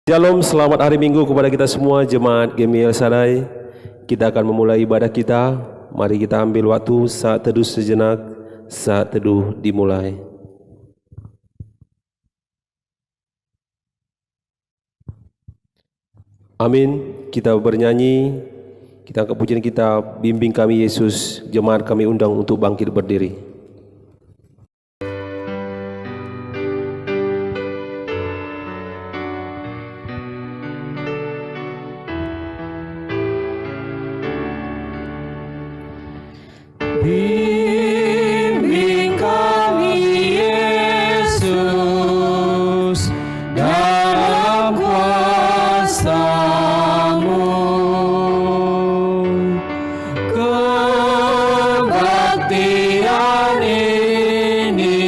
Shalom, selamat hari Minggu kepada kita semua Jemaat Gemiel Sadai. Kita akan memulai ibadah kita. Mari kita ambil waktu saat teduh sejenak. Saat teduh dimulai. Amin. Kita bernyanyi. Kita angkat pujian kita, bimbing kami Yesus. Jemaat kami undang untuk bangkit berdiri. Bimbing kami Yesus dalam kuasa-Mu, kebaktian ini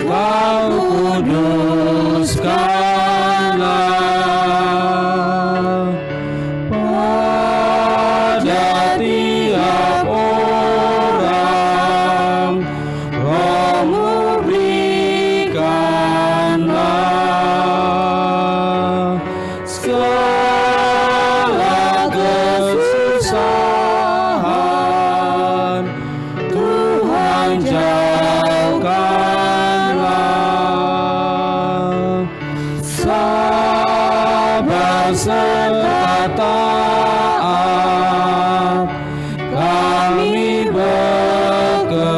Kau kuduskanlah pada tiap orang, Roh-Mu berikanlah segala kesusahan, Tuhan jauhkanlah sabar serta taat kami bekerja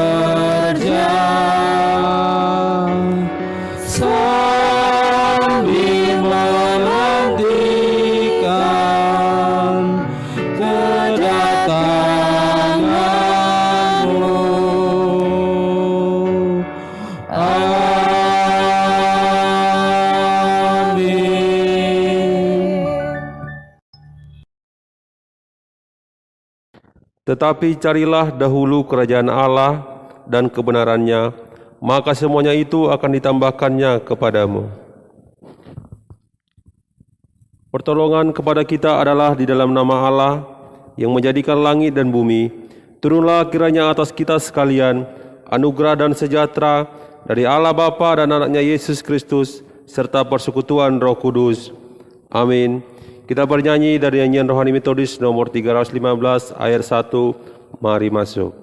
sambil menantikan kedatangan-Mu. Amin. Tetapi carilah dahulu kerajaan Allah dan kebenarannya, maka semuanya itu akan ditambahkannya kepadamu. Pertolongan kepada kita adalah di dalam nama Allah yang menjadikan langit dan bumi. Turunlah kiranya atas kita sekalian anugerah dan sejahtera dari Allah Bapa dan anaknya Yesus Kristus serta persekutuan Roh Kudus. Amin. Kita bernyanyi dari nyanyian rohani metodis nomor 315 ayat 1. Mari masuk.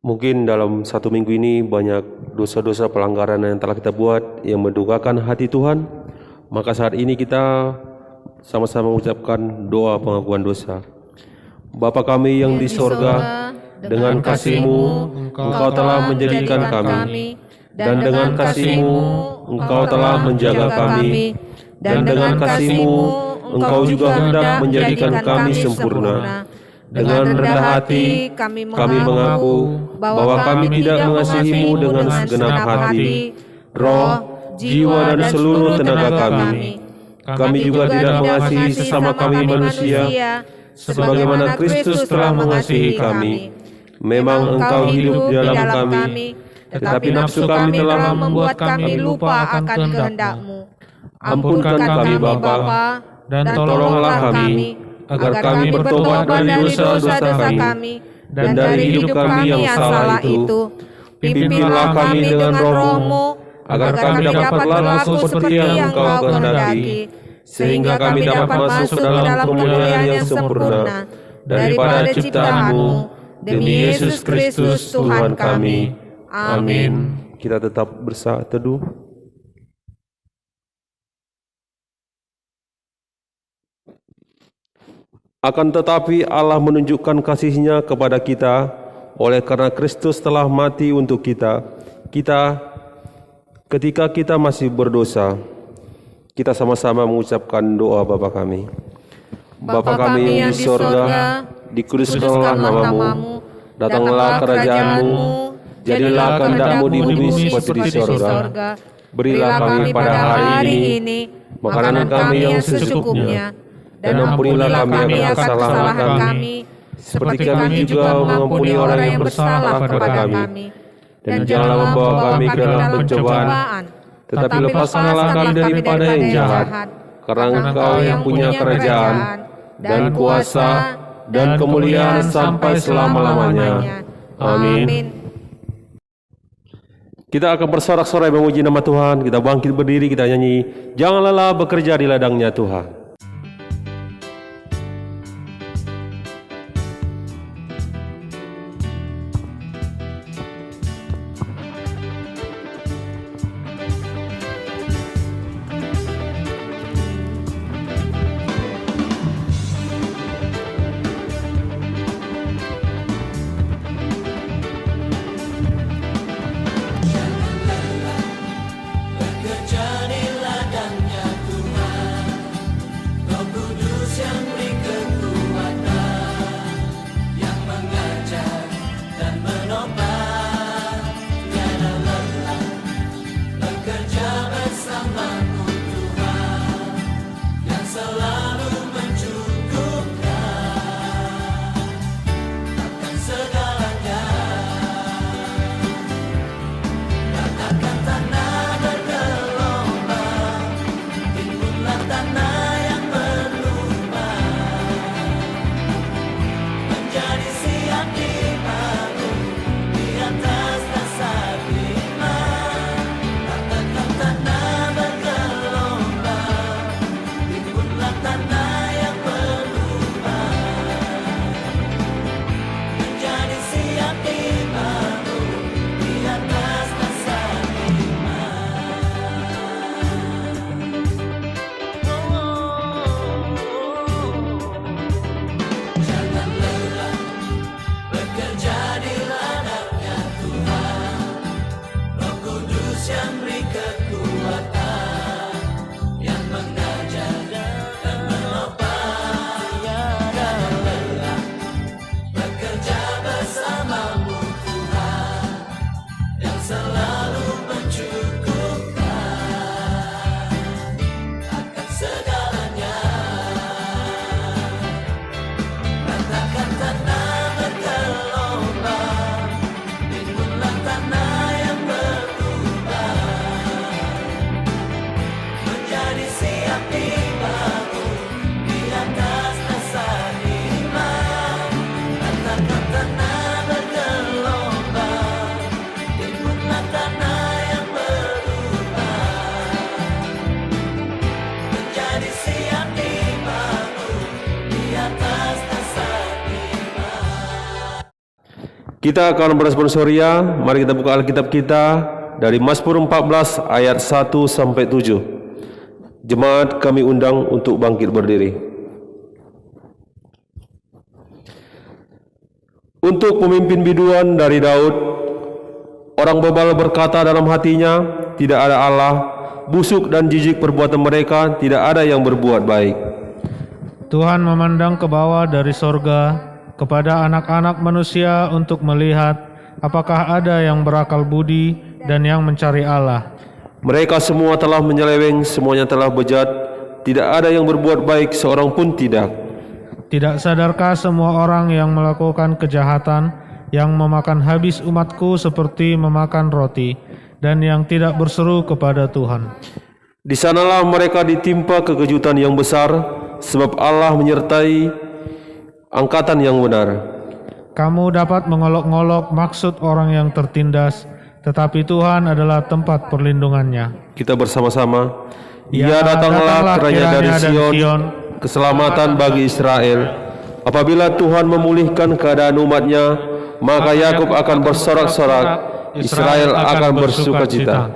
Mungkin dalam satu minggu ini banyak dosa-dosa pelanggaran yang telah kita buat yang mendukakan hati Tuhan. Maka saat ini kita sama-sama mengucapkan doa pengakuan dosa. Bapa kami yang di sorga, dengan kasih-Mu Engkau telah menjadikan kami, dan dengan kasih-Mu Engkau telah menjaga kami, dan dengan kasih-Mu Engkau juga hendak menjadikan kami sempurna. Dengan rendah hati kami mengaku bahwa kami tidak mengasihi-Mu dengan segenap hati, roh, jiwa dan seluruh tenaga kami. Kami juga tidak mengasihi sesama kami manusia sebagaimana Kristus telah mengasihi kami. Memang Engkau hidup di dalam kami, tetapi nafsu kami telah membuat kami lupa akan kehendak-Mu. Ampunkan kami Bapa, dan tolonglah kami, agar kami bertobat dari dosa-dosa kami, dan dari hidup kami yang salah itu. Pimpinlah kami dengan roh-Mu, agar kami dapat berlaku seperti yang Engkau kehendaki, sehingga kami dapat masuk dalam kemuliaan yang sempurna daripada ciptaan-Mu, demi Yesus Kristus Tuhan kami. Amin. Kita tetap bersaat teduh. Akan tetapi Allah menunjukkan kasih-Nya kepada kita oleh karena Kristus telah mati untuk kita. Ketika kita masih berdosa, kita sama-sama mengucapkan doa Bapa kami. Bapa kami yang di sorga, dikuduskanlah namamu, datanglah kerajaan-Mu, jadilah kehendak-Mu di bumi seperti di sorga. Berilah kami pada hari ini makanan kami yang secukupnya, dan ampunilah kami akan kesalahan kami, seperti kami juga mengampuni orang yang bersalah kepada kami. Dan janganlah membawa kami ke dalam pencobaan, tetapi lepaskanlah kami daripada yang jahat. Karena Engkau yang punya kerajaan, dan kuasa, dan kemuliaan sampai selama-lamanya. Amin. Kita akan bersorak-sorai memuji nama Tuhan. Kita bangkit berdiri, kita nyanyi, jangan lelah bekerja di ladangnya Tuhan. Kita akan berresponsoria. Mari kita buka Alkitab kita dari Mazmur 14 ayat 1 sampai 7. Jemaat kami undang untuk bangkit berdiri. Untuk pemimpin biduan dari Daud, orang bebal berkata dalam hatinya, tidak ada Allah, busuk dan jijik perbuatan mereka, tidak ada yang berbuat baik. Tuhan memandang ke bawah dari sorga, kepada anak-anak manusia untuk melihat apakah ada yang berakal budi dan yang mencari Allah. Mereka semua telah menyeleweng, semuanya telah bejat, tidak ada yang berbuat baik, seorang pun tidak. Tidak sadarkah semua orang yang melakukan kejahatan yang memakan habis umatku seperti memakan roti, dan yang tidak berseru kepada Tuhan. Di sanalah mereka ditimpa kekejutan yang besar, sebab Allah menyertai angkatan yang benar. Kamu dapat mengolok-ngolok maksud orang yang tertindas, tetapi Tuhan adalah tempat perlindungannya. Kita bersama-sama. Ya, datanglah kiranya dari Sion, keselamatan bagi Israel. Apabila Tuhan memulihkan keadaan umatnya, maka Yakub akan bersorak-sorak, Israel akan bersukacita.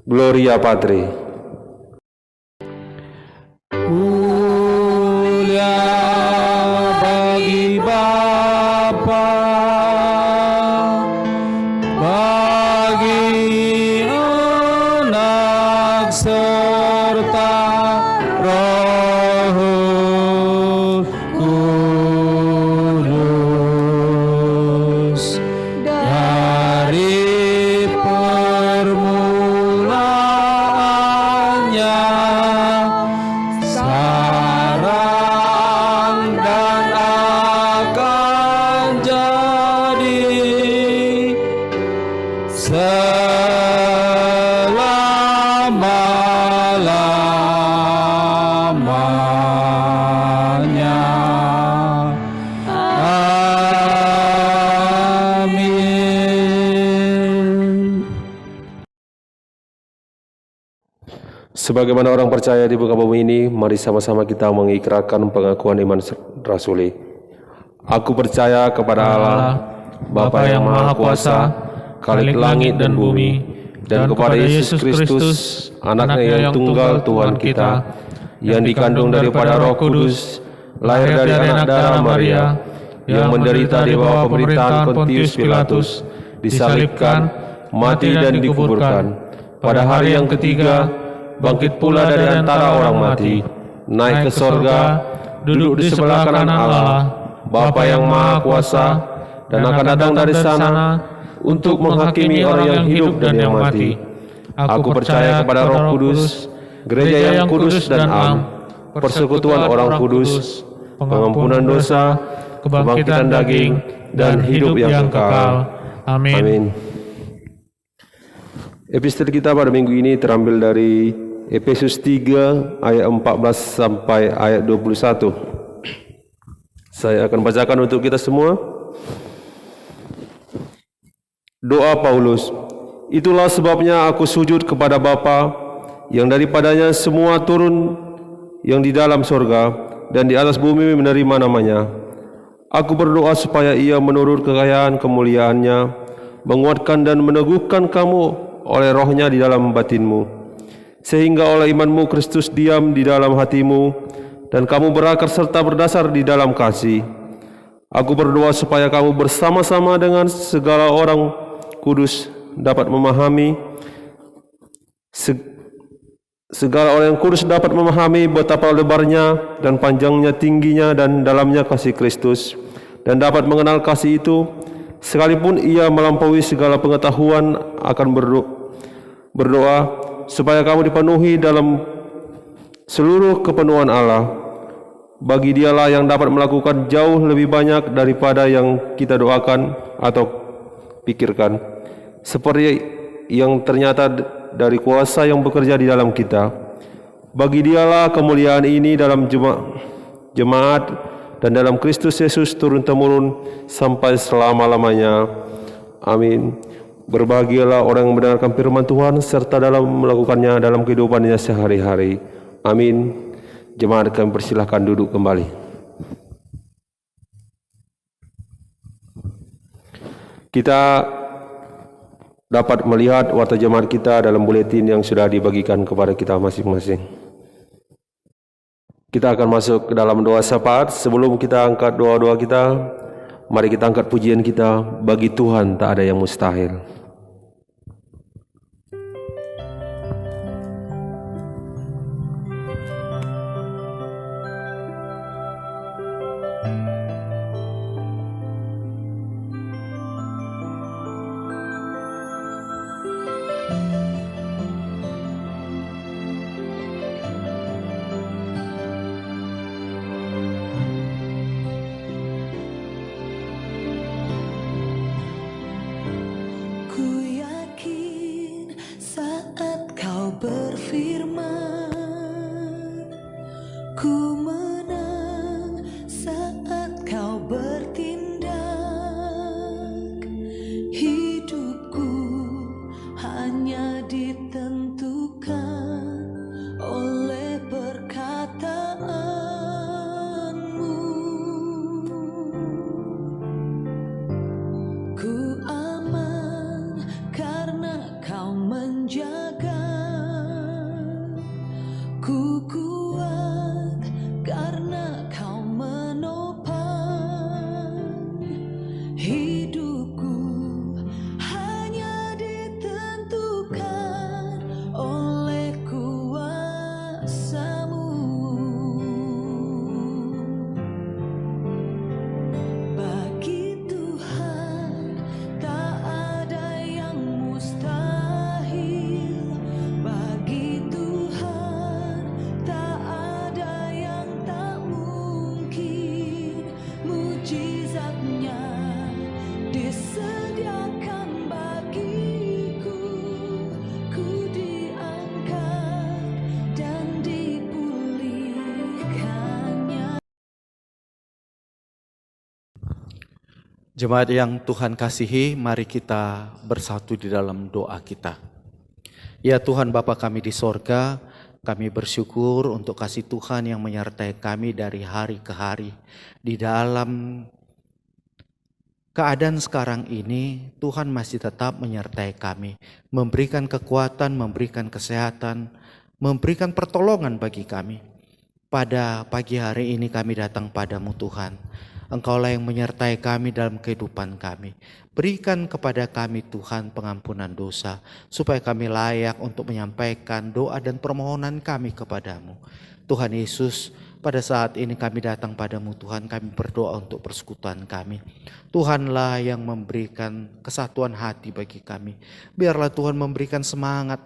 Gloria Patri. Mulia bagi Bapa, bagi Anak serta Roh Kudus, dari permulaannya sekarang dan akan jadi selama-lamanya. Amin. Sebagaimana orang percaya di muka bumi ini, mari sama-sama kita mengikrarkan pengakuan iman rasuli. Aku percaya kepada Allah, Bapa yang Maha Kuasa, Khalik langit dan bumi, dan kepada Yesus Kristus, Anaknya yang tunggal Tuhan kita, yang dikandung daripada Roh Kudus, lahir dari anak darah Maria, yang menderita di bawah pemerintahan Pontius Pilatus, disalibkan, mati dan dikuburkan. Pada hari yang ketiga, bangkit pula dari antara orang mati, naik ke sorga, duduk di sebelah kanan Allah, Bapa yang Maha Kuasa, dan akan datang dari sana untuk menghakimi orang yang hidup dan yang mati. Aku percaya kepada Roh Kudus, gereja yang kudus dan am, persekutuan orang kudus, pengampunan dosa, kebangkitan daging, dan hidup yang kekal. Amin. Epistel kita pada minggu ini terambil dari Efesus 3 ayat 14 sampai ayat 21. Saya akan bacakan untuk kita semua. Doa Paulus. Itulah sebabnya aku sujud kepada Bapa, yang daripadanya semua turun yang di dalam sorga dan di atas bumi menerima namanya. Aku berdoa supaya ia menurut kekayaan kemuliaannya, menguatkan dan meneguhkan kamu oleh rohnya di dalam batinmu, sehingga oleh imanmu Kristus diam di dalam hatimu, dan kamu berakar serta berdasar di dalam kasih. Aku berdoa supaya kamu bersama-sama dengan segala orang kudus dapat memahami segala orang yang kudus dapat memahami betapa lebarnya dan panjangnya, tingginya dan dalamnya kasih Kristus, dan dapat mengenal kasih itu sekalipun ia melampaui segala pengetahuan. Akan berdoa supaya kamu dipenuhi dalam seluruh kepenuhan Allah. Bagi Dialah yang dapat melakukan jauh lebih banyak daripada yang kita doakan atau pikirkan, seperti yang ternyata dari kuasa yang bekerja di dalam kita. Bagi Dialah kemuliaan ini dalam jemaat dan dalam Kristus Yesus turun-temurun sampai selama-lamanya. Amin. Berbahagialah orang yang mendengarkan firman Tuhan serta dalam melakukannya dalam kehidupannya sehari-hari. Amin. Jemaat, kami persilahkan duduk kembali. Kita dapat melihat warta jemaat kita dalam buletin yang sudah dibagikan kepada kita masing-masing. Kita akan masuk ke dalam doa syafaat. Sebelum kita angkat doa-doa kita, mari kita angkat pujian kita. Bagi Tuhan tak ada yang mustahil. Jemaat yang Tuhan kasihi, mari kita bersatu di dalam doa kita. Ya Tuhan Bapa kami di sorga, kami bersyukur untuk kasih Tuhan yang menyertai kami dari hari ke hari. Di dalam keadaan sekarang ini, Tuhan masih tetap menyertai kami, memberikan kekuatan, memberikan kesehatan, memberikan pertolongan bagi kami. Pada pagi hari ini kami datang padamu Tuhan. Engkaulah yang menyertai kami dalam kehidupan kami. Berikan kepada kami Tuhan pengampunan dosa, supaya kami layak untuk menyampaikan doa dan permohonan kami kepadamu. Tuhan Yesus, pada saat ini kami datang padamu Tuhan, kami berdoa untuk persekutuan kami. Tuhanlah yang memberikan kesatuan hati bagi kami. Biarlah Tuhan memberikan semangat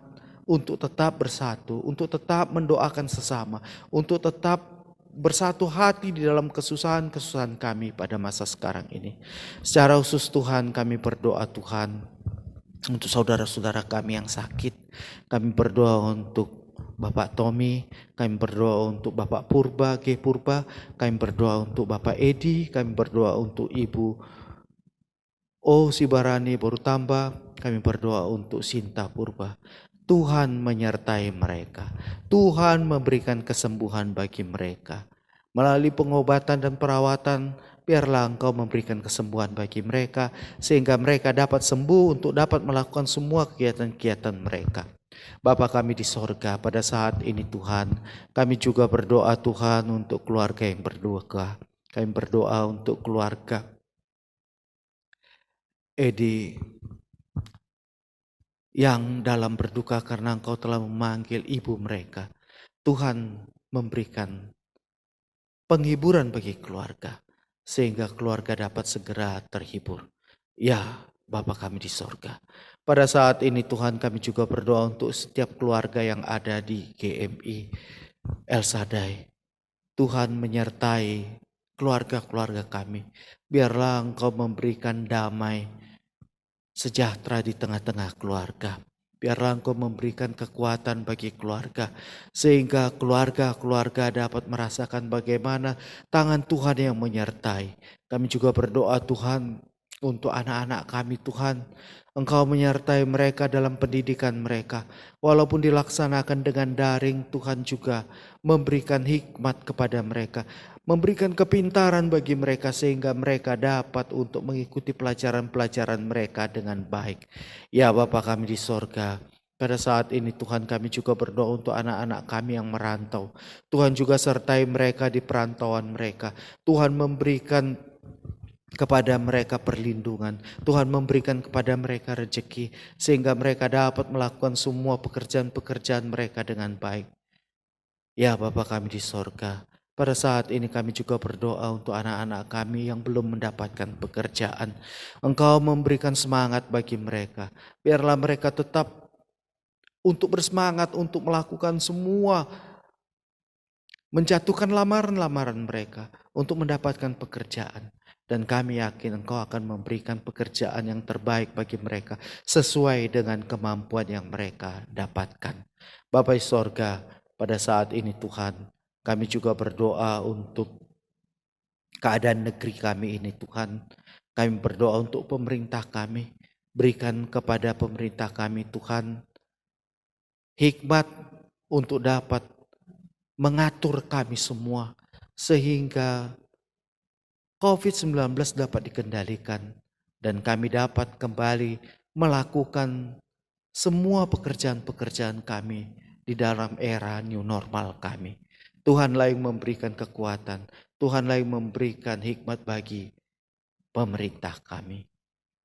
untuk tetap bersatu, untuk tetap mendoakan sesama, untuk tetap bersatu hati di dalam kesusahan-kesusahan kami pada masa sekarang ini. Secara khusus Tuhan, kami berdoa Tuhan untuk saudara-saudara kami yang sakit. Kami berdoa untuk Bapak Tommy, kami berdoa untuk Bapak Purba, G. Purba, kami berdoa untuk Bapak Edi, kami berdoa untuk Ibu Sibarani baru tambah, kami berdoa untuk Sinta Purba. Tuhan menyertai mereka. Tuhan memberikan kesembuhan bagi mereka. Melalui pengobatan dan perawatan, biarlah Engkau memberikan kesembuhan bagi mereka, sehingga mereka dapat sembuh untuk dapat melakukan semua kegiatan-kegiatan mereka. Bapa kami di sorga, pada saat ini Tuhan, kami juga berdoa Tuhan untuk keluarga yang berduka. Kami berdoa untuk keluarga Edi yang dalam berduka karena Engkau telah memanggil ibu mereka. Tuhan memberikan penghiburan bagi keluarga, sehingga keluarga dapat segera terhibur. Ya Bapa kami di sorga, pada saat ini Tuhan kami juga berdoa untuk setiap keluarga yang ada di GMI El Shaddai. Tuhan menyertai keluarga-keluarga kami. Biarlah Engkau memberikan damai sejahtera di tengah-tengah keluarga. Biarlah Engkau memberikan kekuatan bagi keluarga, sehingga keluarga-keluarga dapat merasakan bagaimana tangan Tuhan yang menyertai. Kami juga berdoa Tuhan untuk anak-anak kami Tuhan. Engkau menyertai mereka dalam pendidikan mereka. Walaupun dilaksanakan dengan daring, Tuhan juga memberikan hikmat kepada mereka, memberikan kepintaran bagi mereka sehingga mereka dapat untuk mengikuti pelajaran-pelajaran mereka dengan baik. Ya Bapa kami di sorga, pada saat ini Tuhan kami juga berdoa untuk anak-anak kami yang merantau. Tuhan juga sertai mereka di perantauan mereka. Tuhan memberikan kepada mereka perlindungan. Tuhan memberikan kepada mereka rezeki, sehingga mereka dapat melakukan semua pekerjaan-pekerjaan mereka dengan baik. Ya Bapa kami di sorga, pada saat ini kami juga berdoa untuk anak-anak kami yang belum mendapatkan pekerjaan. Engkau memberikan semangat bagi mereka. Biarlah mereka tetap untuk bersemangat untuk melakukan semua, menjatuhkan lamaran-lamaran mereka untuk mendapatkan pekerjaan. Dan kami yakin Engkau akan memberikan pekerjaan yang terbaik bagi mereka sesuai dengan kemampuan yang mereka dapatkan. Bapa di sorga, pada saat ini Tuhan, kami juga berdoa untuk keadaan negeri kami ini Tuhan. Kami berdoa untuk pemerintah kami. Berikan kepada pemerintah kami Tuhan hikmat untuk dapat mengatur kami semua, sehingga COVID-19 dapat dikendalikan dan kami dapat kembali melakukan semua pekerjaan-pekerjaan kami di dalam era new normal kami. Tuhanlah yang memberikan kekuatan, Tuhanlah yang memberikan hikmat bagi pemerintah kami.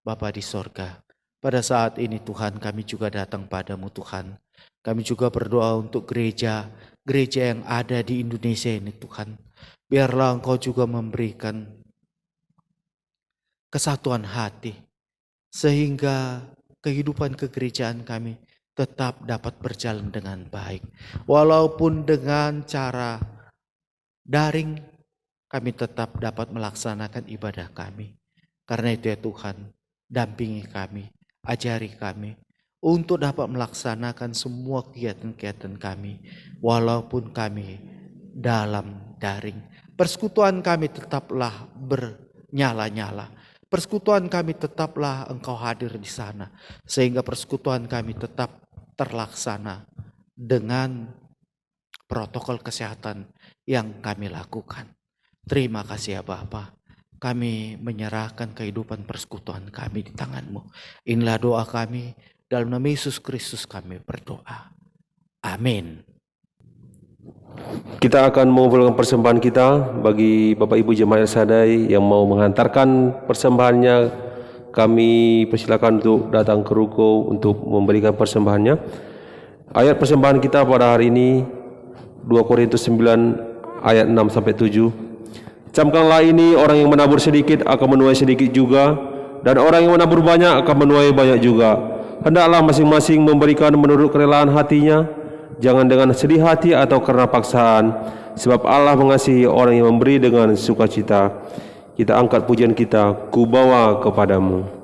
Bapa di sorga, pada saat ini Tuhan kami juga datang padamu Tuhan. Kami juga berdoa untuk gereja yang ada di Indonesia ini Tuhan. Biarlah Engkau juga memberikan kesatuan hati, sehingga kehidupan kegerejaan kami tetap dapat berjalan dengan baik. Walaupun dengan cara daring, kami tetap dapat melaksanakan ibadah kami. Karena itu ya Tuhan, dampingi kami, ajari kami untuk dapat melaksanakan semua kegiatan-kegiatan kami, walaupun kami dalam daring. Persekutuan kami tetaplah bernyala-nyala. persekutuan kami tetaplah Engkau hadir di sana, sehingga persekutuan kami tetap terlaksana dengan protokol kesehatan yang kami lakukan. Terima kasih ya Bapa. Kami menyerahkan kehidupan persekutuan kami di tangan-Mu. Inilah doa kami, dalam nama Yesus Kristus kami berdoa. Amin. Kita akan mengumpulkan persembahan kita bagi Bapak Ibu Jemaat Sadai yang mau menghantarkan persembahannya. Kami persilakan untuk datang ke ruko untuk memberikan persembahannya. Ayat persembahan kita pada hari ini 2 Korintus 9 ayat 6-7. Camkanlah ini, orang yang menabur sedikit akan menuai sedikit juga, dan orang yang menabur banyak akan menuai banyak juga. Hendaklah masing-masing memberikan menurut kerelaan hatinya, jangan dengan sedih hati atau karena paksaan, sebab Allah mengasihi orang yang memberi dengan sukacita. Kita angkat pujian kita, ku bawa kepadamu.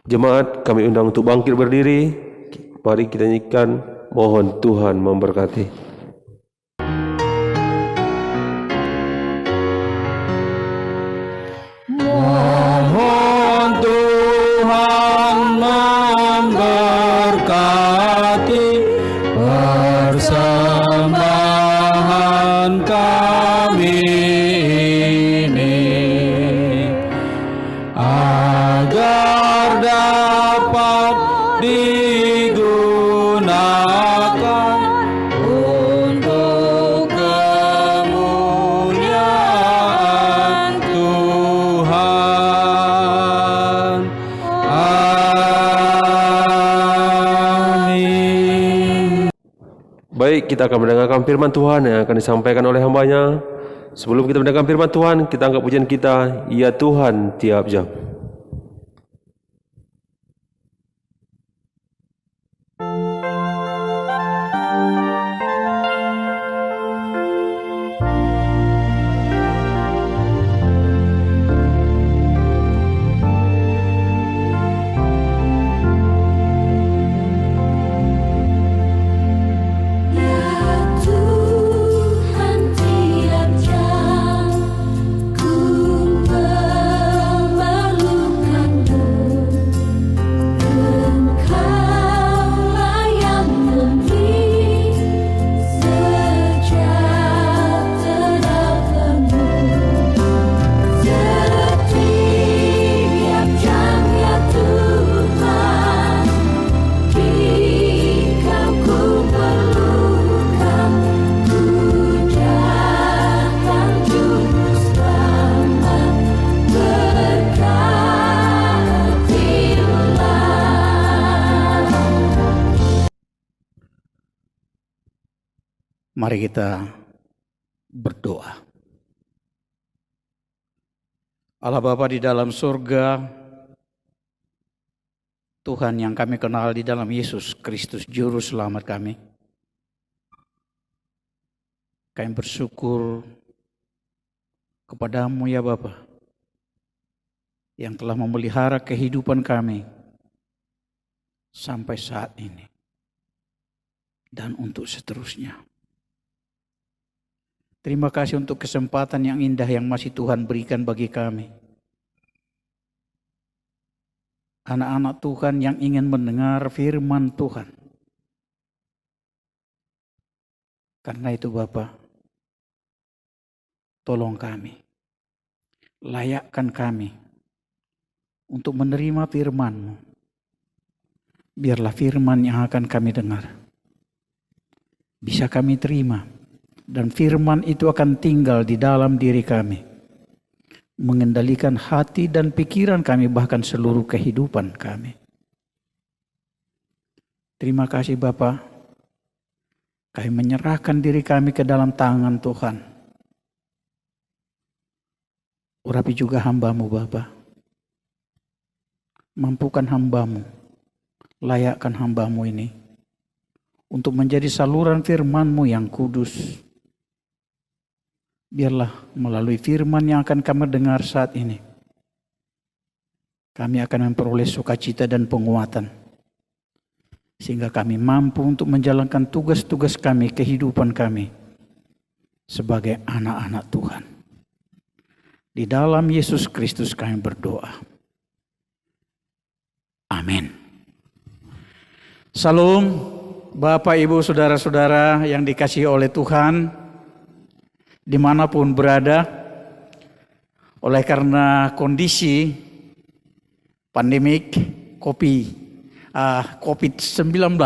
Jemaat, kami undang untuk bangkit berdiri. Mari kita nyanyikan, mohon Tuhan memberkati. Baik, kita akan mendengarkan firman Tuhan yang akan disampaikan oleh hamba-Nya. Sebelum kita mendengarkan firman Tuhan, kita angkat pujian kita, ya Tuhan tiap jam. Ku Mari kita berdoa. Allah Bapa di dalam surga, Tuhan yang kami kenal di dalam Yesus Kristus Juru Selamat kami. Kami bersyukur kepadamu ya Bapa, yang telah memelihara kehidupan kami sampai saat ini dan untuk seterusnya. Terima kasih untuk kesempatan yang indah yang masih Tuhan berikan bagi kami. Anak-anak Tuhan yang ingin mendengar firman Tuhan. Karena itu Bapa, tolong kami, layakkan kami untuk menerima firman-Mu. Biarlah firman yang akan kami dengar bisa kami terima. Dan firman itu akan tinggal di dalam diri kami, mengendalikan hati dan pikiran kami, bahkan seluruh kehidupan kami. Terima kasih Bapa, kami menyerahkan diri kami ke dalam tangan Tuhan. Urapi juga hamba-Mu Bapa, mampukan hamba-Mu, layakkan hamba-Mu ini untuk menjadi saluran firman-Mu yang kudus. Biarlah melalui firman yang akan kami dengar saat ini, kami akan memperoleh sukacita dan penguatan, sehingga kami mampu untuk menjalankan tugas-tugas kami, kehidupan kami sebagai anak-anak Tuhan. Di dalam Yesus Kristus kami berdoa. Amin. Salam Bapak, Ibu, Saudara-saudara yang dikasihi oleh Tuhan, dimanapun berada. Oleh karena kondisi pandemik COVID-19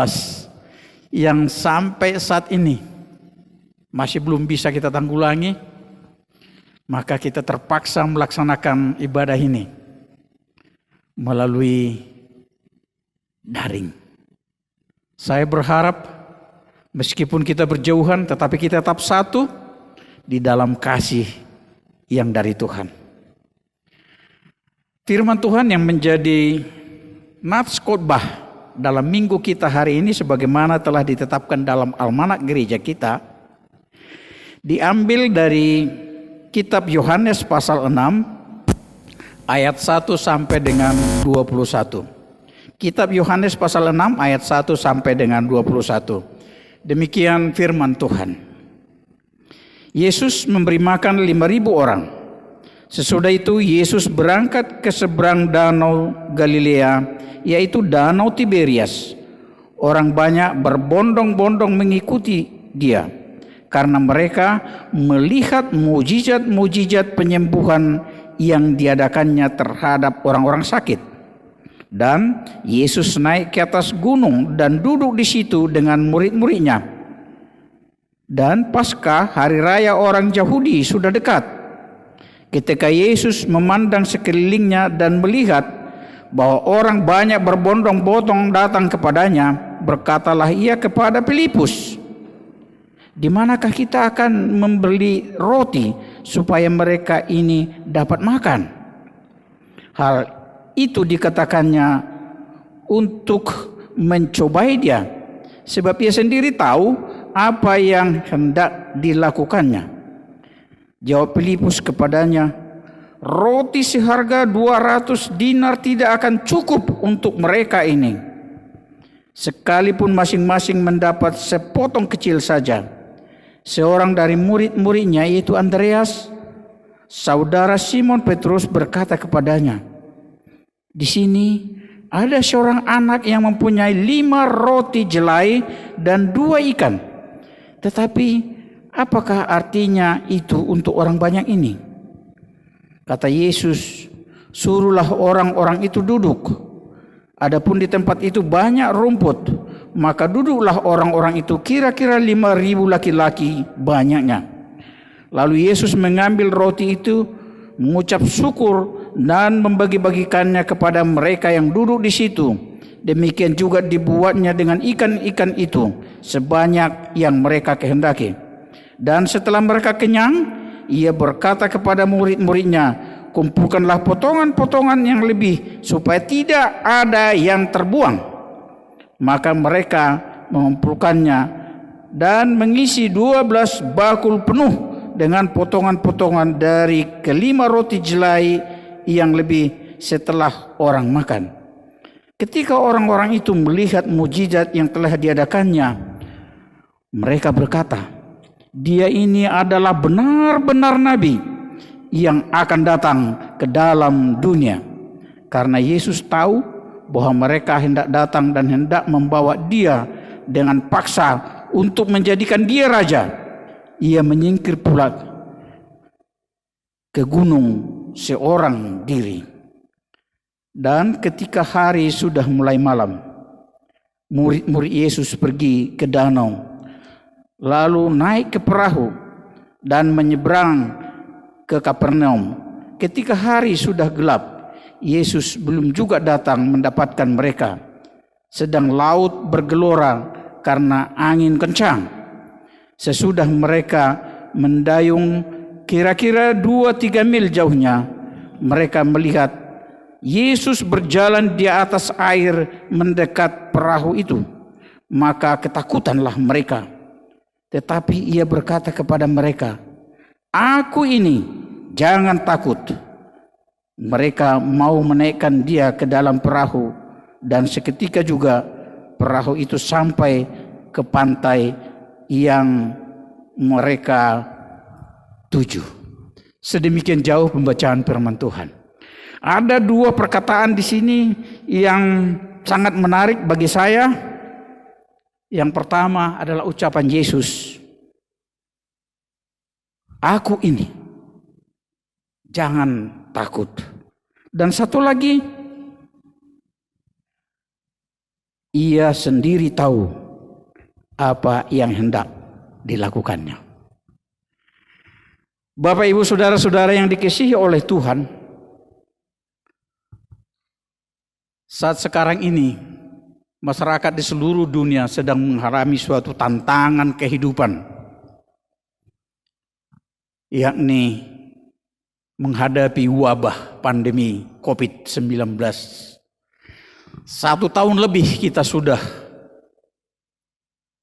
yang sampai saat ini masih belum bisa kita tanggulangi, maka kita terpaksa melaksanakan ibadah ini melalui daring. Saya berharap meskipun kita berjauhan, tetapi kita tetap satu di dalam kasih yang dari Tuhan. Firman Tuhan yang menjadi nats khotbah dalam minggu kita hari ini, sebagaimana telah ditetapkan dalam almanak gereja kita, diambil dari kitab Yohanes pasal 6 ayat 1 sampai dengan 21. Kitab Yohanes pasal 6 ayat 1 sampai dengan 21. Demikian firman Tuhan. Yesus memberi makan 5.000 orang. Sesudah itu Yesus berangkat ke seberang danau Galilea, yaitu danau Tiberias. Orang banyak berbondong-bondong mengikuti dia, karena mereka melihat mujizat-mujizat penyembuhan yang diadakannya terhadap orang-orang sakit. Dan Yesus naik ke atas gunung dan duduk di situ dengan murid-muridnya. Dan Paskah, hari raya orang Yahudi, sudah dekat. Ketika Yesus memandang sekelilingnya dan melihat bahwa orang banyak berbondong-bondong datang kepadanya, berkatalah ia kepada Filipus, "Di manakah kita akan membeli roti supaya mereka ini dapat makan?" Hal itu dikatakannya untuk mencobai dia, sebab ia sendiri tahu apa yang hendak dilakukannya. Jawab Filipus kepadanya, "Roti seharga 200 dinar tidak akan cukup untuk mereka ini, sekalipun masing-masing mendapat sepotong kecil saja." Seorang dari murid-muridnya, yaitu Andreas, saudara Simon Petrus, berkata kepadanya, "Di sini ada seorang anak yang mempunyai 5 roti jelai dan 2 ikan. Tetapi apakah artinya itu untuk orang banyak ini?" Kata Yesus, "Suruhlah orang-orang itu duduk." Adapun di tempat itu banyak rumput, maka duduklah orang-orang itu, kira-kira 5.000 laki-laki banyaknya. Lalu Yesus mengambil roti itu, mengucap syukur dan membagi-bagikannya kepada mereka yang duduk di situ. Demikian juga dibuatnya dengan ikan-ikan itu, sebanyak yang mereka kehendaki. Dan setelah mereka kenyang, ia berkata kepada murid-muridnya, kumpulkanlah potongan-potongan yang lebih, supaya tidak ada yang terbuang. Maka mereka mengumpulkannya dan mengisi 12 bakul penuh dengan potongan-potongan dari kelima roti jelai yang lebih setelah orang makan. Ketika orang-orang itu melihat mujizat yang telah diadakannya, mereka berkata, dia ini adalah benar-benar nabi yang akan datang ke dalam dunia. Karena Yesus tahu bahwa mereka hendak datang dan hendak membawa dia dengan paksa untuk menjadikan dia raja, ia menyingkir pula ke gunung seorang diri. Dan ketika hari sudah mulai malam, murid-murid Yesus pergi ke danau, lalu naik ke perahu dan menyeberang ke Kapernaum. Ketika hari sudah gelap, Yesus belum juga datang mendapatkan mereka, sedang laut bergelora karena angin kencang. Sesudah mereka mendayung kira-kira 2-3 mil jauhnya, mereka melihat Yesus berjalan di atas air mendekat perahu itu. Maka ketakutanlah mereka. Tetapi ia berkata kepada mereka, aku ini, jangan takut. Mereka mau menaikkan dia ke dalam perahu, dan seketika juga perahu itu sampai ke pantai yang mereka tuju. Sedemikian jauh pembacaan firman Tuhan. Ada 2 perkataan di sini yang sangat menarik bagi saya. Yang pertama adalah ucapan Yesus, aku ini, jangan takut. Dan satu lagi, ia sendiri tahu apa yang hendak dilakukannya. Bapak, Ibu, saudara-saudara yang dikasihi oleh Tuhan, saat sekarang ini masyarakat di seluruh dunia sedang mengalami suatu tantangan kehidupan, yakni menghadapi wabah pandemi COVID-19. 1 tahun lebih kita sudah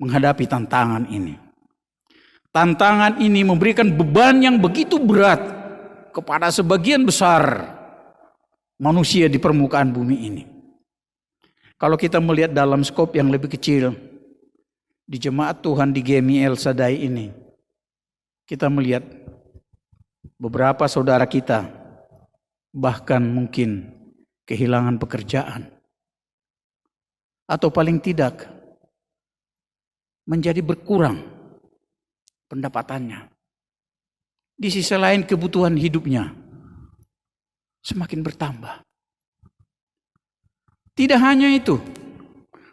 menghadapi tantangan ini. Tantangan ini memberikan beban yang begitu berat kepada sebagian besar manusia di permukaan bumi ini. Kalau kita melihat dalam skop yang lebih kecil, di jemaat Tuhan di GMI El Shaddai ini, kita melihat beberapa saudara kita bahkan mungkin kehilangan pekerjaan, atau paling tidak menjadi berkurang pendapatannya. Di sisi lain kebutuhan hidupnya semakin bertambah. Tidak hanya itu,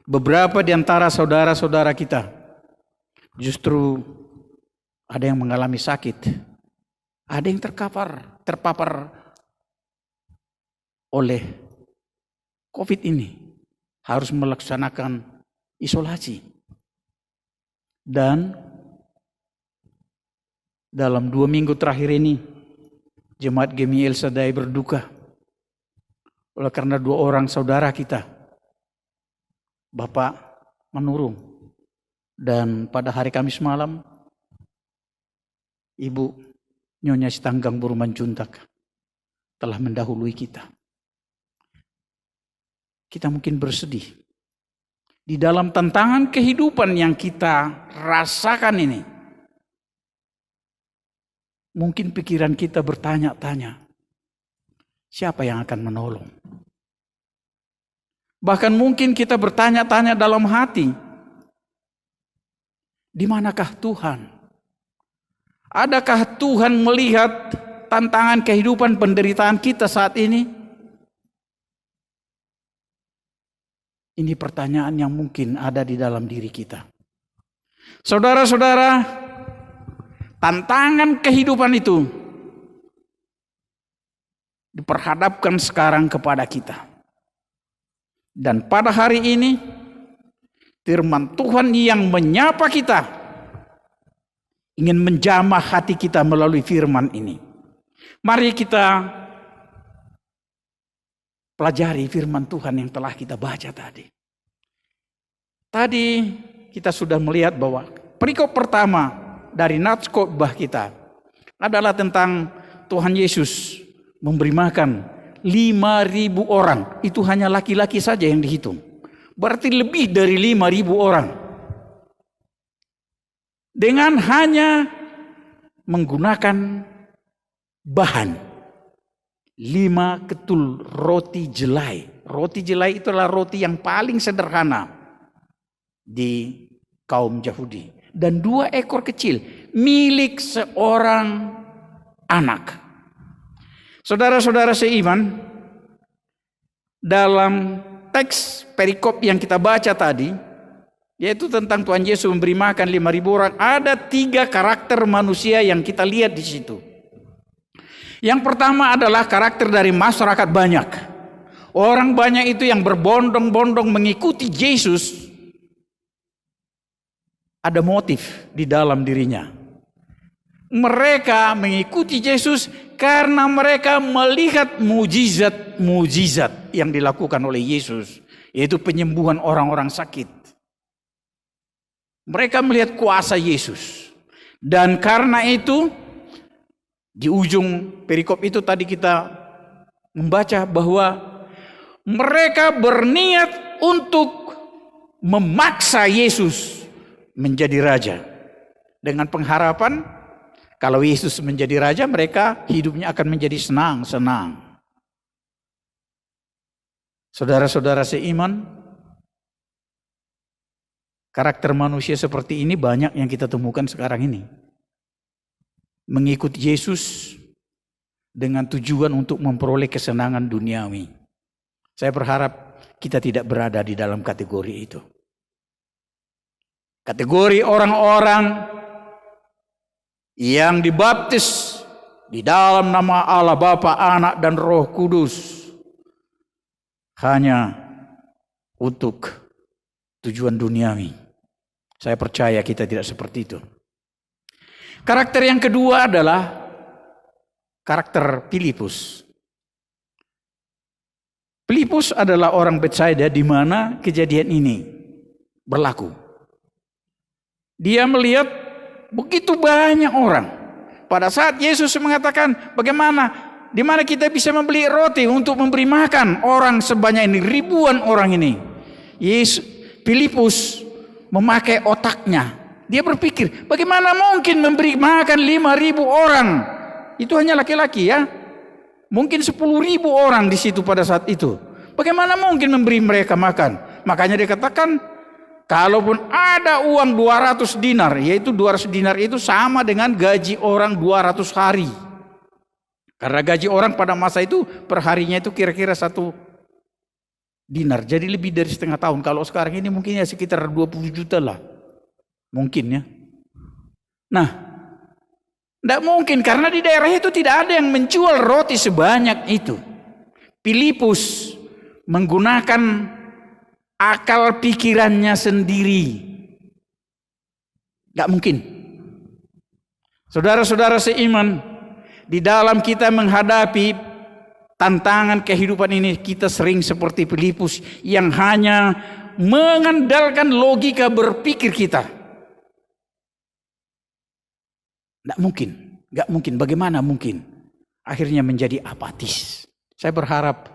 beberapa di antara saudara-saudara kita justru ada yang mengalami sakit, ada yang terpapar oleh COVID ini, harus melaksanakan isolasi. Dan dalam 2 minggu terakhir ini, jemaat GMI El Shaddai berduka oleh karena 2 orang saudara kita, Bapak menurun, dan pada hari Kamis malam, Ibu Nyonya Sitanggang Burman Juntak telah mendahului kita. Kita mungkin bersedih di dalam tantangan kehidupan yang kita rasakan ini. Mungkin pikiran kita bertanya-tanya, siapa yang akan menolong? Bahkan mungkin kita bertanya-tanya dalam hati, di manakah Tuhan? Adakah Tuhan melihat tantangan kehidupan penderitaan kita saat ini? Ini pertanyaan yang mungkin ada di dalam diri kita. Saudara-saudara, tantangan kehidupan itu diperhadapkan sekarang kepada kita. Dan pada hari ini, firman Tuhan yang menyapa kita, ingin menjamah hati kita melalui firman ini. Mari kita pelajari firman Tuhan yang telah kita baca tadi. Tadi kita sudah melihat bahwa perikop pertama dari nats khotbah kita adalah tentang Tuhan Yesus memberi makan 5.000 orang. Itu hanya laki-laki saja yang dihitung. Berarti lebih dari 5.000 orang. Dengan hanya menggunakan bahan 5 ketul roti jelai. Roti jelai itu adalah roti yang paling sederhana di kaum Yahudi. Dan 2 ekor kecil milik seorang anak. Saudara-saudara seiman, dalam teks perikop yang kita baca tadi, yaitu tentang Tuhan Yesus memberi makan 5.000 orang, ada 3 karakter manusia yang kita lihat di situ. Yang pertama adalah karakter dari masyarakat banyak. Orang banyak itu yang berbondong-bondong mengikuti Yesus, ada motif di dalam dirinya. Mereka mengikuti Yesus karena mereka melihat mujizat-mujizat yang dilakukan oleh Yesus, yaitu penyembuhan orang-orang sakit. Mereka melihat kuasa Yesus. Dan karena itu, di ujung perikop itu tadi kita membaca bahwa mereka berniat untuk memaksa Yesus menjadi raja. Dengan pengharapan kalau Yesus menjadi raja, mereka hidupnya akan menjadi senang-senang. Saudara-saudara seiman, karakter manusia seperti ini banyak yang kita temukan sekarang ini. Mengikuti Yesus dengan tujuan untuk memperoleh kesenangan duniawi. Saya berharap kita tidak berada di dalam kategori itu. Kategori orang-orang yang dibaptis di dalam nama Allah Bapa, Anak, dan Roh Kudus hanya untuk tujuan duniawi. Saya percaya kita tidak seperti itu. Karakter yang kedua adalah karakter Filipus. Filipus adalah orang Betsaida di mana kejadian ini berlaku. Dia melihat begitu banyak orang. Pada saat Yesus mengatakan, bagaimana, di mana kita bisa membeli roti untuk memberi makan orang sebanyak ini, ribuan orang ini. Filipus memakai otaknya. Dia berpikir, bagaimana mungkin memberi makan 5.000 orang? Itu hanya laki-laki ya. Mungkin 10.000 orang di situ pada saat itu. Bagaimana mungkin memberi mereka makan? Makanya dia katakan, kalaupun ada uang 200 dinar, yaitu 200 dinar itu sama dengan gaji orang 200 hari. Karena gaji orang pada masa itu per harinya itu kira-kira 1 dinar. Jadi lebih dari setengah tahun. Kalau sekarang ini mungkin ya sekitar 20 juta lah. Mungkin ya. Nah, tidak mungkin karena di daerah itu tidak ada yang menjual roti sebanyak itu. Filipus menggunakan akal pikirannya sendiri. Tidak mungkin. Saudara-saudara seiman, di dalam kita menghadapi tantangan kehidupan ini, kita sering seperti Filipus yang hanya mengandalkan logika berpikir kita. Tidak mungkin, nggak mungkin. Bagaimana mungkin? Akhirnya menjadi apatis. Saya berharap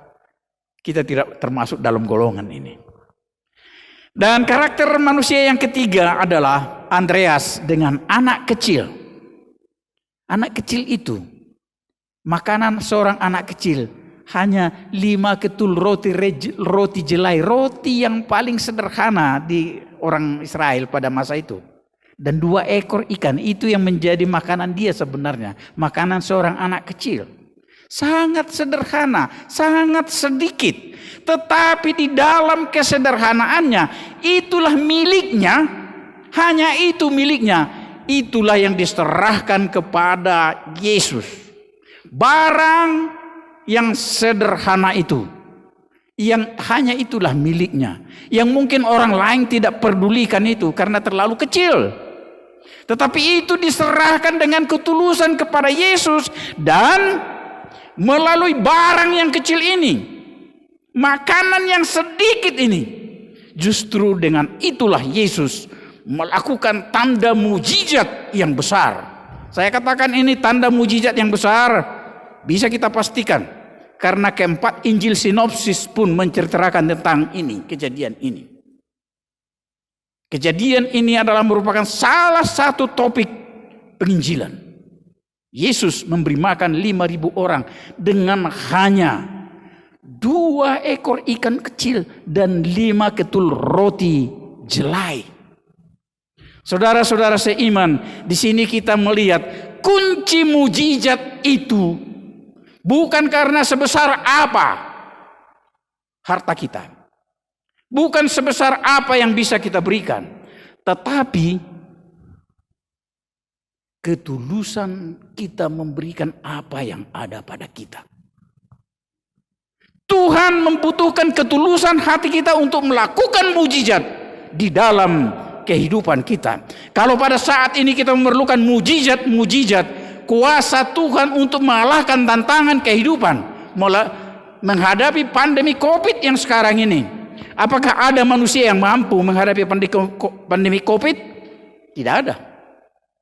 kita tidak termasuk dalam golongan ini. Dan karakter manusia yang ketiga adalah Andreas dengan anak kecil. Anak kecil itu, makanan seorang anak kecil hanya 5 ketul roti jelai, roti yang paling sederhana di orang Israel pada masa itu. Dan 2 ekor ikan, itu yang menjadi makanan dia sebenarnya. Makanan seorang anak kecil. Sangat sederhana, sangat sedikit. Tetapi di dalam kesederhanaannya, itulah miliknya, hanya itu miliknya. Itulah yang diserahkan kepada Yesus. Barang yang sederhana itu, yang hanya itulah miliknya. Yang mungkin orang lain tidak pedulikan itu karena terlalu kecil. Tetapi itu diserahkan dengan ketulusan kepada Yesus, dan melalui barang yang kecil ini, makanan yang sedikit ini, justru dengan itulah Yesus melakukan tanda mujizat yang besar. Saya katakan ini tanda mujizat yang besar, bisa kita pastikan karena keempat Injil sinopsis pun menceritakan tentang ini, kejadian ini. Kejadian ini adalah merupakan salah satu topik penginjilan. Yesus memberi makan 5.000 orang dengan hanya 2 ekor ikan kecil dan 5 ketul roti jelai. Saudara-saudara seiman, di sini kita melihat kunci mujizat itu bukan karena sebesar apa harta kita. Bukan sebesar apa yang bisa kita berikan, tetapi ketulusan kita memberikan apa yang ada pada kita. Tuhan membutuhkan ketulusan hati kita untuk melakukan mujizat di dalam kehidupan kita. Kalau pada saat ini kita memerlukan mujizat, kuasa Tuhan untuk mengalahkan tantangan kehidupan, menghadapi pandemi COVID yang sekarang ini. Apakah ada manusia yang mampu menghadapi pandemi COVID? Tidak ada.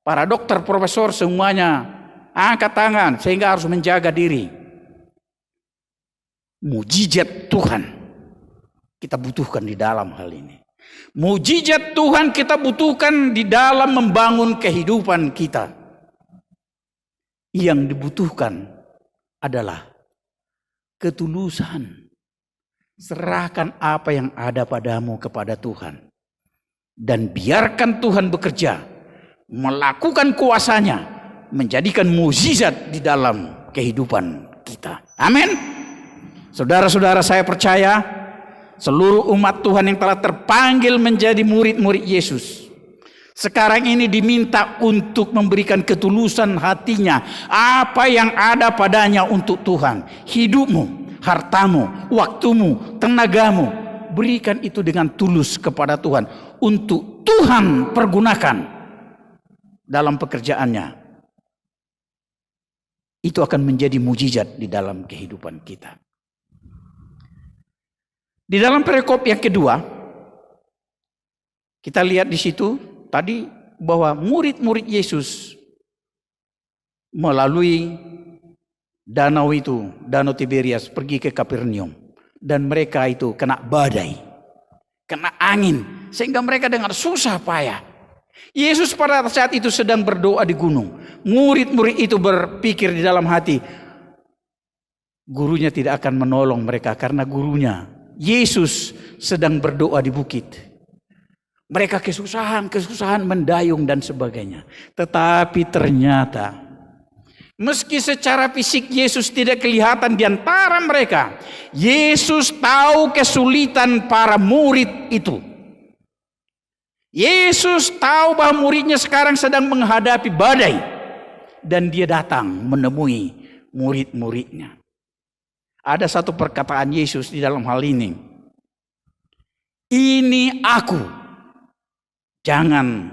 Para dokter, profesor semuanya angkat tangan sehingga harus menjaga diri. Mujizat Tuhan kita butuhkan di dalam hal ini. Mujizat Tuhan kita butuhkan di dalam membangun kehidupan kita. Yang dibutuhkan adalah ketulusan. Serahkan apa yang ada padamu kepada Tuhan. Dan biarkan Tuhan bekerja. Melakukan kuasanya. Menjadikan mukjizat di dalam kehidupan kita. Amin. Saudara-saudara, saya percaya seluruh umat Tuhan yang telah terpanggil menjadi murid-murid Yesus, sekarang ini diminta untuk memberikan ketulusan hatinya. Apa yang ada padanya untuk Tuhan. Hidupmu, hartamu, waktumu, tenagamu, berikan itu dengan tulus kepada Tuhan untuk Tuhan pergunakan dalam pekerjaannya. Itu akan menjadi mujizat di dalam kehidupan kita. Di dalam perikop yang kedua, kita lihat di situ tadi bahwa murid-murid Yesus melalui danau itu, danau Tiberias, pergi ke Kapernaum, dan mereka itu kena badai, kena angin, sehingga mereka dengan susah payah. Yesus pada saat itu sedang berdoa di gunung. Murid-murid itu berpikir di dalam hati, gurunya tidak akan menolong mereka karena gurunya Yesus sedang berdoa di bukit. Mereka kesusahan mendayung dan sebagainya. Tetapi ternyata meski secara fisik Yesus tidak kelihatan di antara mereka, Yesus tahu kesulitan para murid itu. Yesus tahu bahwa muridnya sekarang sedang menghadapi badai, dan dia datang menemui murid-muridnya. Ada satu perkataan Yesus di dalam hal ini. Ini aku, jangan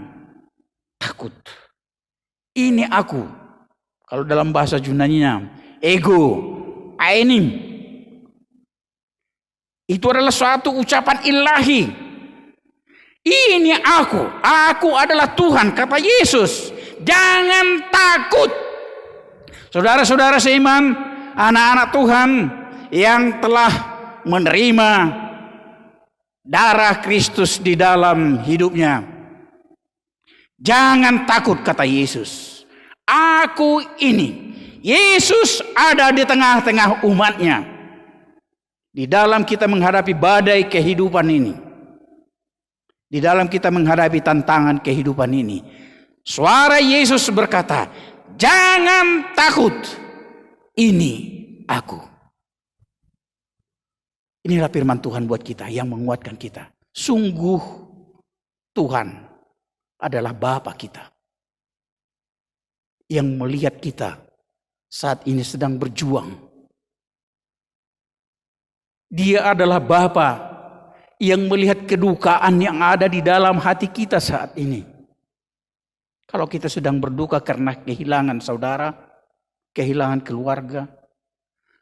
takut. Ini aku. Kalau dalam bahasa Yunaninya, ego, aenim. Itu adalah suatu ucapan ilahi. Ini aku adalah Tuhan, kata Yesus. Jangan takut. Saudara-saudara seiman, anak-anak Tuhan yang telah menerima darah Kristus di dalam hidupnya, jangan takut, kata Yesus. Aku ini. Yesus ada di tengah-tengah umatnya. Di dalam kita menghadapi badai kehidupan ini, di dalam kita menghadapi tantangan kehidupan ini, suara Yesus berkata, jangan takut, ini aku. Inilah firman Tuhan buat kita yang menguatkan kita. Sungguh Tuhan adalah Bapa kita yang melihat kita saat ini sedang berjuang. Dia adalah Bapa yang melihat kedukaan yang ada di dalam hati kita saat ini. Kalau kita sedang berduka karena kehilangan saudara, kehilangan keluarga,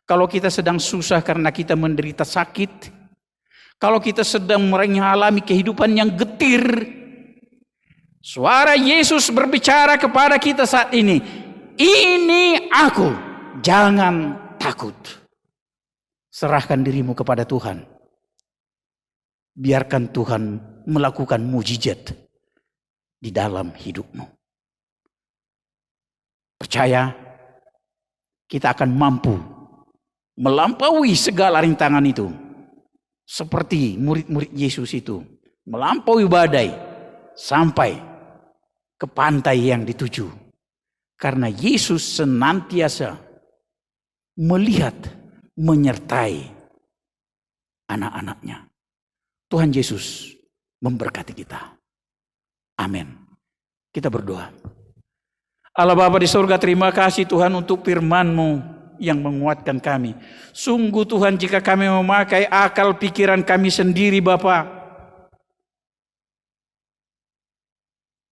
kalau kita sedang susah karena kita menderita sakit, kalau kita sedang mengalami kehidupan yang getir, suara Yesus berbicara kepada kita saat ini, "Ini aku, jangan takut." Serahkan dirimu kepada Tuhan. Biarkan Tuhan melakukan mujizat di dalam hidupmu. Percaya, kita akan mampu melampaui segala rintangan itu. Seperti murid-murid Yesus itu, melampaui badai sampai ke pantai yang dituju. Karena Yesus senantiasa melihat, menyertai anak-anaknya. Tuhan Yesus memberkati kita. Amin. Kita berdoa. Allah Bapa di surga, terima kasih Tuhan untuk firman-Mu yang menguatkan kami. Sungguh Tuhan, jika kami memakai akal pikiran kami sendiri Bapa,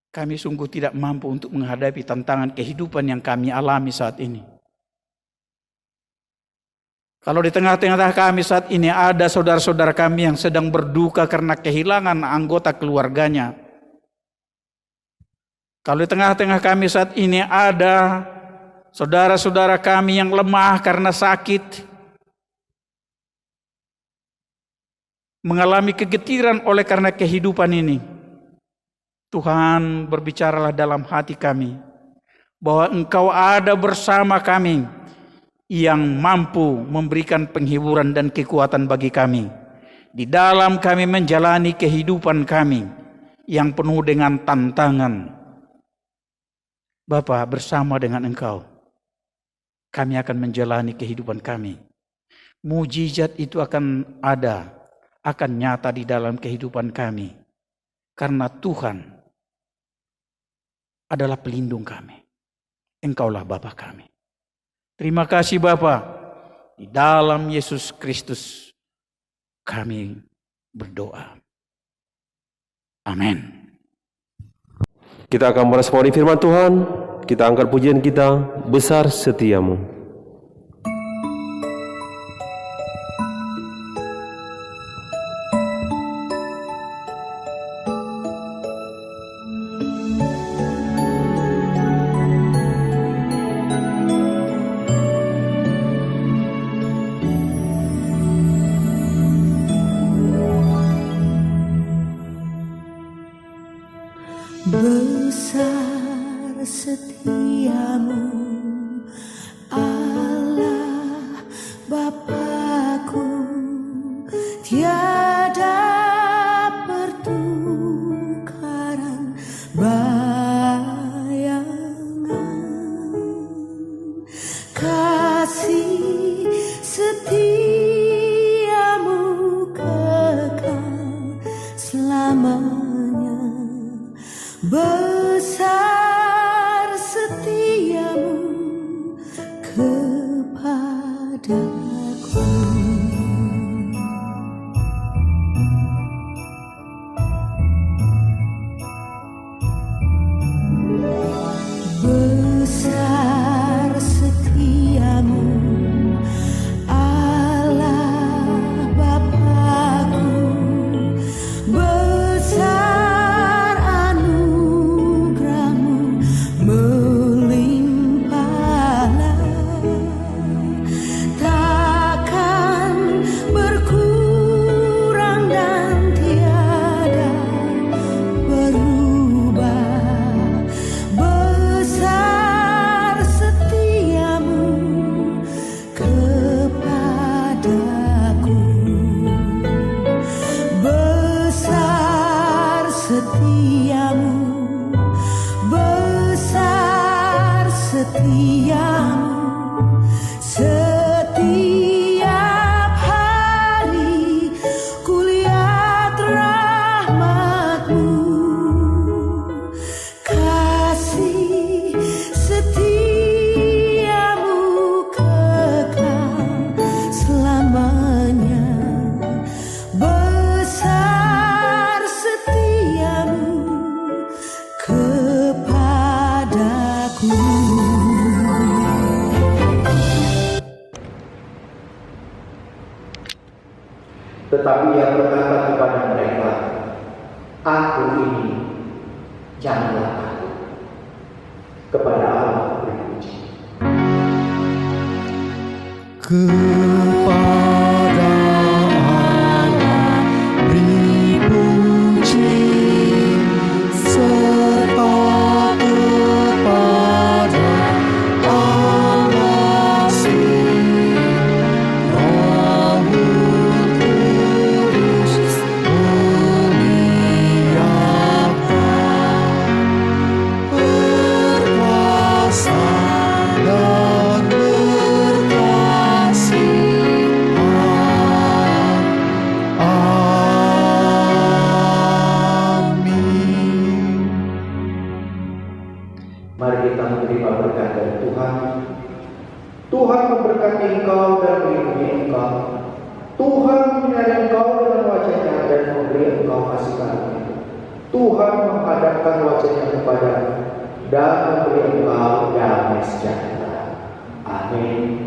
kami sungguh tidak mampu untuk menghadapi tantangan kehidupan yang kami alami saat ini. Kalau di tengah-tengah kami saat ini ada saudara-saudara kami yang sedang berduka karena kehilangan anggota keluarganya. Kalau di tengah-tengah kami saat ini ada saudara-saudara kami yang lemah karena sakit, mengalami kegetiran oleh karena kehidupan ini. Tuhan, berbicaralah dalam hati kami bahwa Engkau ada bersama kami, yang mampu memberikan penghiburan dan kekuatan bagi kami di dalam kami menjalani kehidupan kami yang penuh dengan tantangan. Bapa, bersama dengan Engkau kami akan menjalani kehidupan kami. Mujizat itu akan ada, akan nyata di dalam kehidupan kami, karena Tuhan adalah pelindung kami. Engkaulah Bapa kami. Terima kasih Bapa. Di dalam Yesus Kristus kami berdoa. Amin. Kita akan meresponi firman Tuhan. Kita angkat pujian kita, besar setiamu. Besar setiamu, Allah Bapakku, tiada pertukaran bayangan. Kasih setiamu kekal selamanya. Besar setiamu kepadaku. Besar setiamu, Allah Bapakku. Besar melimpahlah. Tetapi ia berkata kepada mereka, "Aku ini, janganlah takut." Kepada Allah beri puji. Kepada Allah beri puji, serta kepada Allah sih, Roh Kudus mengiyakan, berkuasa dan berkasihan. Amin. Mari kita menerima berkat dari Tuhan. Tuhan memberkati engkau dan melindungi engkau. Tuhan menyinari engkau dengan wajah-Nya dan memberi engkau kasih karunia. Tuhan menghadapkan wajah-Nya kepadamu dan memberi engkau damai sejahtera. Amin.